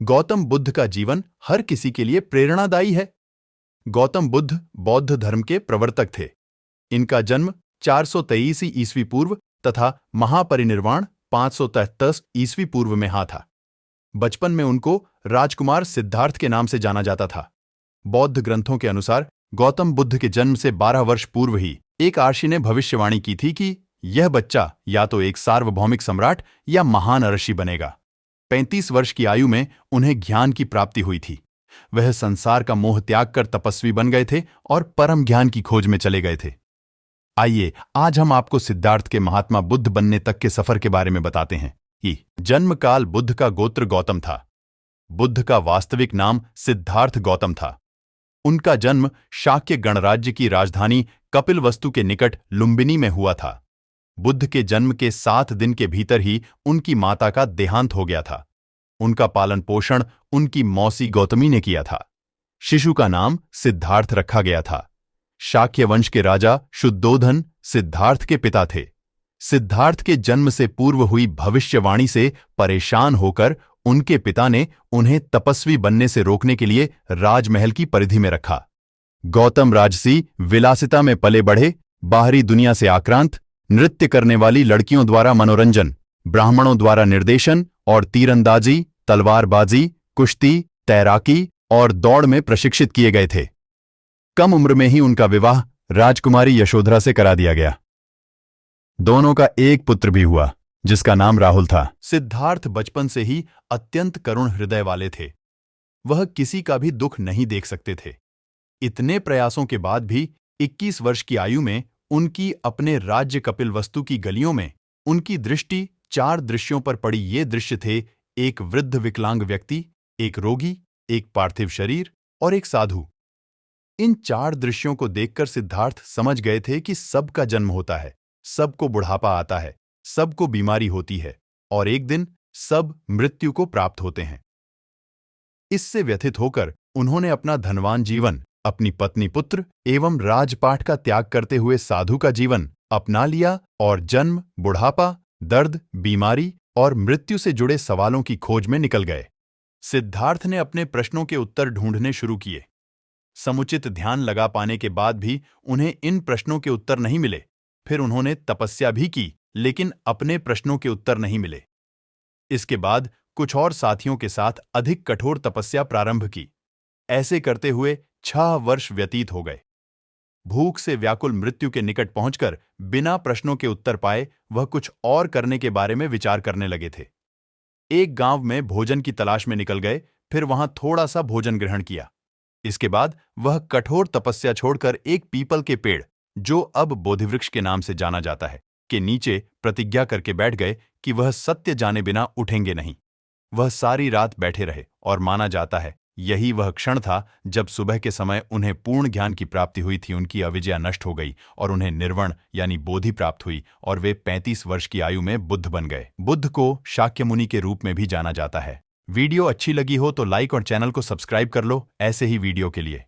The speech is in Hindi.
गौतम बुद्ध का जीवन हर किसी के लिए प्रेरणादायी है। गौतम बुद्ध बौद्ध धर्म के प्रवर्तक थे। इनका जन्म 423 ईस्वी पूर्व तथा महापरिनिर्वाण 533 ईस्वी पूर्व में हुआ था। बचपन में उनको राजकुमार सिद्धार्थ के नाम से जाना जाता था। बौद्ध ग्रंथों के अनुसार गौतम बुद्ध के जन्म से 12 वर्ष पूर्व ही एक आर्षि ने भविष्यवाणी की थी कि यह बच्चा या तो एक सार्वभौमिक सम्राट या महान ऋषि बनेगा। 35 वर्ष की आयु में उन्हें ज्ञान की प्राप्ति हुई थी। वह संसार का मोह त्याग कर तपस्वी बन गए थे और परम ज्ञान की खोज में चले गए थे। आइए आज हम आपको सिद्धार्थ के महात्मा बुद्ध बनने तक के सफर के बारे में बताते हैं। जन्म काल बुद्ध का गोत्र गौतम था। बुद्ध का वास्तविक नाम सिद्धार्थ गौतम था। उनका जन्म शाक्य गणराज्य की राजधानी कपिलवस्तु के निकट लुम्बिनी में हुआ था। बुद्ध के जन्म के 7 दिन के भीतर ही उनकी माता का देहांत हो गया था। उनका पालन पोषण उनकी मौसी गौतमी ने किया था। शिशु का नाम सिद्धार्थ रखा गया था। शाक्य वंश के राजा शुद्धोधन सिद्धार्थ के पिता थे। सिद्धार्थ के जन्म से पूर्व हुई भविष्यवाणी से परेशान होकर उनके पिता ने उन्हें तपस्वी बनने से रोकने के लिए राजमहल की परिधि में रखा। गौतम राजसी विलासिता में पले बढ़े, बाहरी दुनिया से आक्रांत, नृत्य करने वाली लड़कियों द्वारा मनोरंजन, ब्राह्मणों द्वारा निर्देशन और तीरंदाजी, तलवारबाजी, कुश्ती, तैराकी और दौड़ में प्रशिक्षित किए गए थे। कम उम्र में ही उनका विवाह राजकुमारी यशोधरा से करा दिया गया। दोनों का एक पुत्र भी हुआ जिसका नाम राहुल था। सिद्धार्थ बचपन से ही अत्यंत करुण हृदय वाले थे। वह किसी का भी दुख नहीं देख सकते थे। इतने प्रयासों के बाद भी 21 वर्ष की आयु में उनकी अपने राज्य कपिलवस्तु की गलियों में उनकी दृष्टि 4 दृश्यों पर पड़ी। ये दृश्य थे: एक वृद्ध विकलांग व्यक्ति, एक रोगी, एक पार्थिव शरीर और एक साधु। इन 4 दृश्यों को देखकर सिद्धार्थ समझ गए थे कि सबका जन्म होता है, सबको बुढ़ापा आता है, सबको बीमारी होती है और एक दिन सब मृत्यु को प्राप्त होते हैं। इससे व्यथित होकर उन्होंने अपना धनवान जीवन, अपनी पत्नी पुत्र एवं राजपाट का त्याग करते हुए साधु का जीवन अपना लिया और जन्म, बुढ़ापा, दर्द, बीमारी और मृत्यु से जुड़े सवालों की खोज में निकल गए। सिद्धार्थ ने अपने प्रश्नों के उत्तर ढूंढने शुरू किए। समुचित ध्यान लगा पाने के बाद भी उन्हें इन प्रश्नों के उत्तर नहीं मिले। फिर उन्होंने तपस्या भी की, लेकिन अपने प्रश्नों के उत्तर नहीं मिले। इसके बाद कुछ और साथियों के साथ अधिक कठोर तपस्या प्रारंभ की। ऐसे करते हुए 6 वर्ष व्यतीत हो गए। भूख से व्याकुल मृत्यु के निकट पहुंचकर बिना प्रश्नों के उत्तर पाए वह कुछ और करने के बारे में विचार करने लगे थे। एक गांव में भोजन की तलाश में निकल गए, फिर वहां थोड़ा सा भोजन ग्रहण किया। इसके बाद वह कठोर तपस्या छोड़कर एक पीपल के पेड़, जो अब बोधिवृक्ष के नाम से जाना जाता है, के नीचे प्रतिज्ञा करके बैठ गए कि वह सत्य जाने बिना उठेंगे नहीं। वह सारी रात बैठे रहे और माना जाता है यही वह क्षण था जब सुबह के समय उन्हें पूर्ण ज्ञान की प्राप्ति हुई थी। उनकी अविद्या नष्ट हो गई और उन्हें निर्वण यानी बोधि प्राप्त हुई और वे 35 वर्ष की आयु में बुद्ध बन गए। बुद्ध को शाक्य मुनि के रूप में भी जाना जाता है। वीडियो अच्छी लगी हो तो लाइक और चैनल को सब्सक्राइब कर लो ऐसे ही वीडियो के लिए।